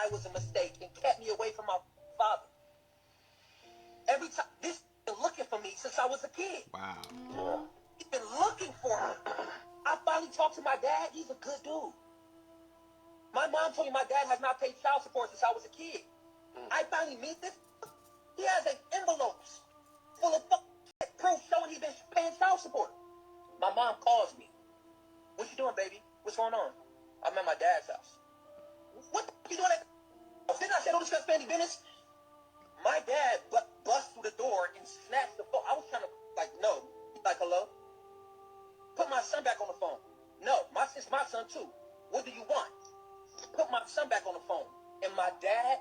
I was a mistake and kept me away from my father. Every time, this been looking for me since I was a kid. Wow. Yeah. He's been looking for me. I finally talked to my dad. He's a good dude. My mom told me my dad has not paid child support since I was a kid. I finally meet this. He has envelopes full of proof showing he's been paying child support. My mom calls me. What you doing, baby? What's going on? I'm at my dad's house. What the you doing at? Didn't I say don't discuss family business? My dad bust through the door and snatched the phone. I was trying to, no. Like, hello? Put my son back on the phone. No, it's my son too. What do you want? Put my son back on the phone. And my dad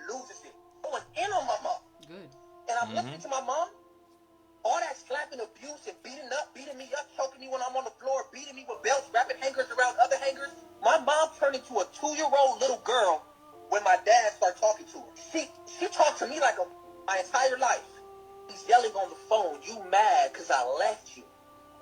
loses it. Going in on my mom. Good. And I'm listening to my mom. All that slapping, abuse, and beating me up, choking me when I'm on the floor, beating me with belts, wrapping hangers around other hangers. My mom turned into a 2-year-old little girl when my dad started talking to her. She talked to me like my entire life. He's yelling on the phone, you mad because I left you.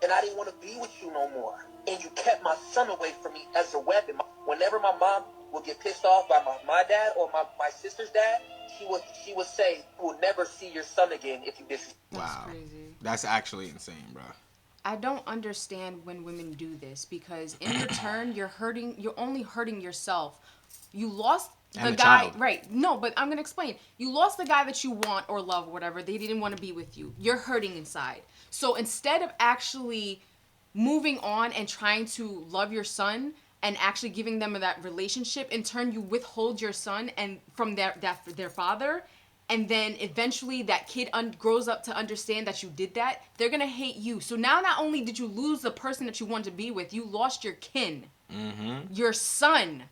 And I didn't want to be with you no more. And you kept my son away from me as a weapon. Whenever my mom would get pissed off by my dad or my sister's dad, she would say, you will never see your son again if you disrespect. That's Wow. crazy. That's actually insane, bro. I don't understand when women do this, because in return, you're only hurting yourself. You lost the guy, child. right? No, but I'm gonna explain. You lost the guy that you want or love, or whatever. They didn't want to be with you. You're hurting inside. So instead of actually moving on and trying to love your son and actually giving them that relationship, in turn you withhold your son and from their father. And then eventually that kid grows up to understand that you did that. They're going to hate you. So now not only did you lose the person that you wanted to be with, you lost your kin. Mm-hmm. Your son.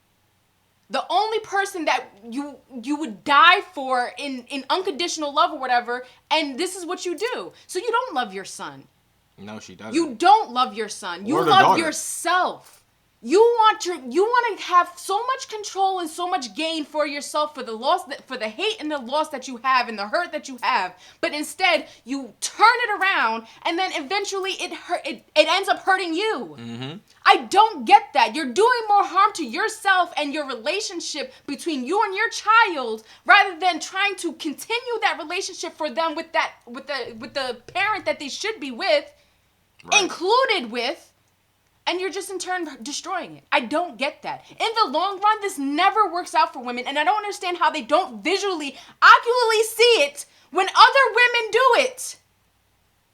The only person that you would die for in unconditional love or whatever. And this is what you do. So you don't love your son. No, she doesn't. You don't love your son. You Or the love daughter. yourself. You want to have so much control and so much gain for yourself, for the loss, for the hate and the loss that you have and the hurt that you have. But instead, you turn it around, and then eventually it ends up hurting you. Mm-hmm. I don't get that. You're doing more harm to yourself and your relationship between you and your child, rather than trying to continue that relationship for them with the parent that they should be with, right, included with. And you're just in turn destroying it. I don't get that. In the long run, this never works out for women. And I don't understand how they don't visually, ocularly see it when other women do it.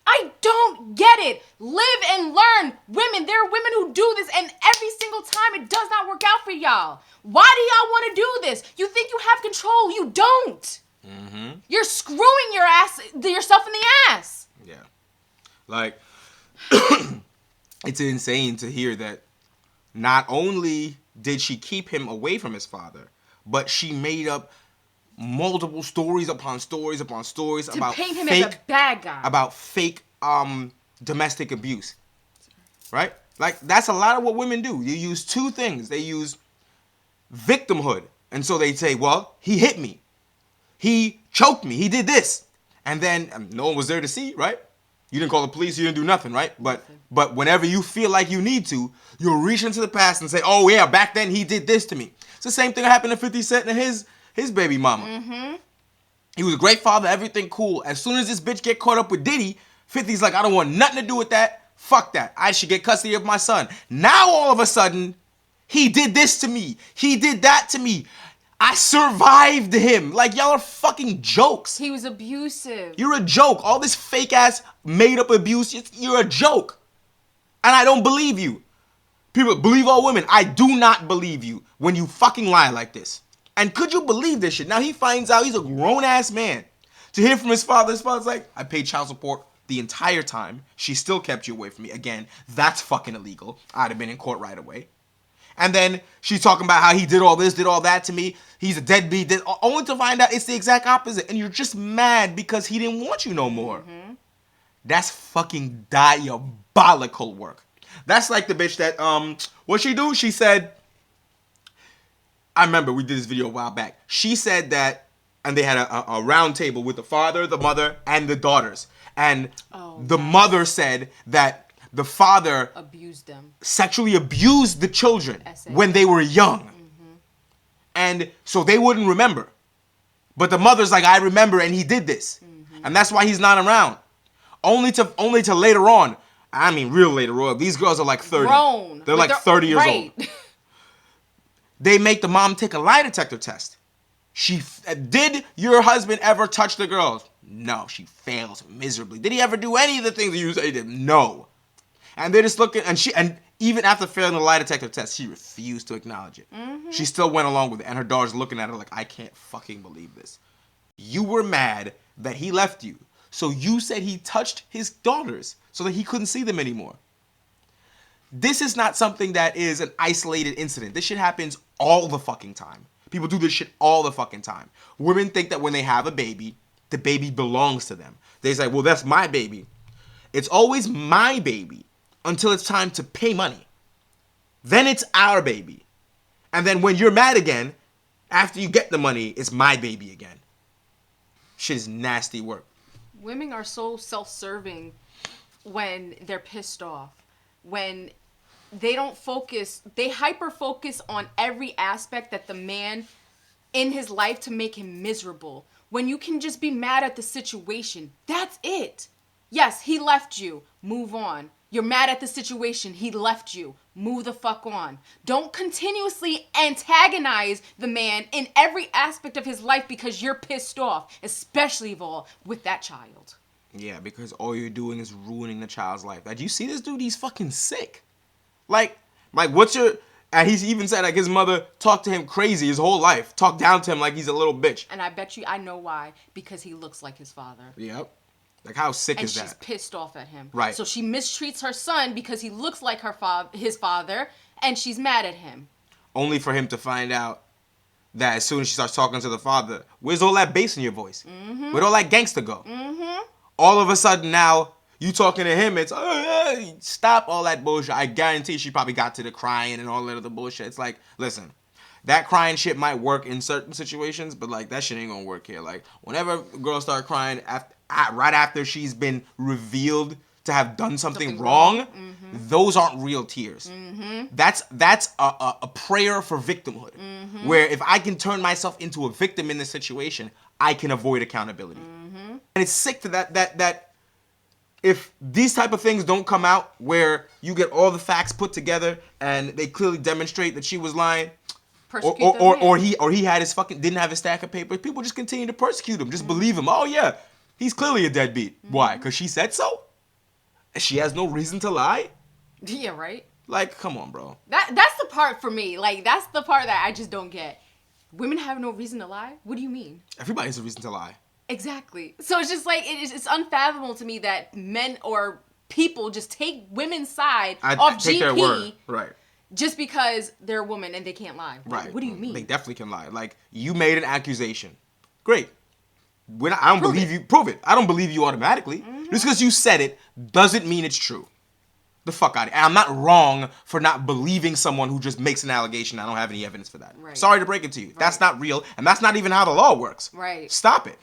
I don't get it. Live and learn. Women, there are women who do this, and every single time it does not work out for y'all. Why do y'all want to do this? You think you have control. You don't. Mm-hmm. You're screwing yourself in the ass. Yeah. Like... It's insane to hear that not only did she keep him away from his father, but she made up multiple stories upon stories upon stories to about paint him as a bad guy. About fake domestic abuse. Right? Like, that's a lot of what women do. You use two things. They use victimhood. And so they say, well, he hit me. He choked me. He did this. And then no one was there to see, right? You didn't call the police, you didn't do nothing, right? But whenever you feel like you need to, you'll reach into the past and say, oh yeah, back then he did this to me. It's the same thing that happened to 50 Cent and his baby mama. Mm-hmm. He was a great father, everything cool. As soon as this bitch get caught up with Diddy, 50's like, I don't want nothing to do with that. Fuck that. I should get custody of my son. Now all of a sudden, he did this to me. He did that to me. I survived him. Like, y'all are fucking jokes. He was abusive. You're a joke. All this fake ass made up abuse, you're a joke. And I don't believe you. People believe all women. I do not believe you when you fucking lie like this. And could you believe this shit? Now he finds out he's a grown ass man. To hear from his father's like, I paid child support the entire time. She still kept you away from me. Again, that's fucking illegal. I'd have been in court right away. And then she's talking about how he did all this, did all that to me. He's a deadbeat. Only to find out it's the exact opposite. And you're just mad because he didn't want you no more. Mm-hmm. That's fucking diabolical work. That's like the bitch that, what she do? She said, I remember we did this video a while back. She said that, and they had a round table with the father, the mother, and the daughters. And the mother said that the father abused them, sexually abused the children when they were young. Mm-hmm. And so they wouldn't remember. But the mother's like, I remember, and he did this. And that's why he's not around. Only to later on. I mean, real later on. These girls are like 30. Grown. They're like 30 years old. They make the mom take a lie detector test. Did your husband ever touch the girls? No, she fails miserably. Did he ever do any of the things you say he did? No. And they're just looking, and even after failing the lie detector test, she refused to acknowledge it. She still went along with it, and her daughter's looking at her like, I can't fucking believe this. You were mad that he left you, so you said he touched his daughters so that he couldn't see them anymore. This is not something that is an isolated incident. This shit happens all the fucking time. People do this shit all the fucking time. Women think that when they have a baby, the baby belongs to them. They say, well, that's my baby. It's always my baby until it's time to pay money. Then it's our baby. And then when you're mad again, after you get the money, it's my baby again. Shit is nasty work. Women are so self-serving when they're pissed off. When they don't focus, they hyper-focus on every aspect that the man in his life to make him miserable. When you can just be mad at the situation, that's it. Yes, he left you. Move on. You're mad at the situation. He left you. Move the fuck on. Don't continuously antagonize the man in every aspect of his life because you're pissed off, especially of all with that child. Yeah, because all you're doing is ruining the child's life. Like, you see this dude? He's fucking sick. Like, what's your... And he's even said, like, his mother talked to him crazy his whole life. Talked down to him like he's a little bitch. And I bet you I know why. Because he looks like his father. Yep. Like, how sick is that? And she's pissed off at him. Right. So she mistreats her son because he looks like his father, and she's mad at him. Only for him to find out that as soon as she starts talking to the father, where's all that bass in your voice? Where'd all that gangster go? All of a sudden now, you talking to him, it's, stop all that bullshit. I guarantee she probably got to the crying and all that other bullshit. It's like, listen, that crying shit might work in certain situations, but, like, that shit ain't gonna work here. Like, whenever girls start crying right after she's been revealed to have done something wrong, those aren't real tears. That's a prayer for victimhood. Where if I can turn myself into a victim in this situation, I can avoid accountability. And it's sick to that if these type of things don't come out where you get all the facts put together and they clearly demonstrate that she was lying, or he had his didn't have his stack of papers, people just continue to persecute him, just believe him. Oh yeah, he's clearly a deadbeat. Why? Because she said so? She has no reason to lie? Yeah, right? Like, come on, bro. That's the part for me. Like, that's the part that I just don't get. Women have no reason to lie? What do you mean? Everybody has a reason to lie. Exactly. So it's just like, it's unfathomable to me that men or people just take women's side off take GP their word. Right. just because they're a woman and they can't lie. Right. What do you mean? They definitely can lie. Like, you made an accusation. Great. I don't believe you. Prove it. I don't believe you automatically. Just because you said it doesn't mean it's true. The fuck out of it. And I'm not wrong for not believing someone who just makes an allegation. I don't have any evidence for that. Right. Sorry to break it to you. That's not real, and that's not even how the law works. Right. Stop it.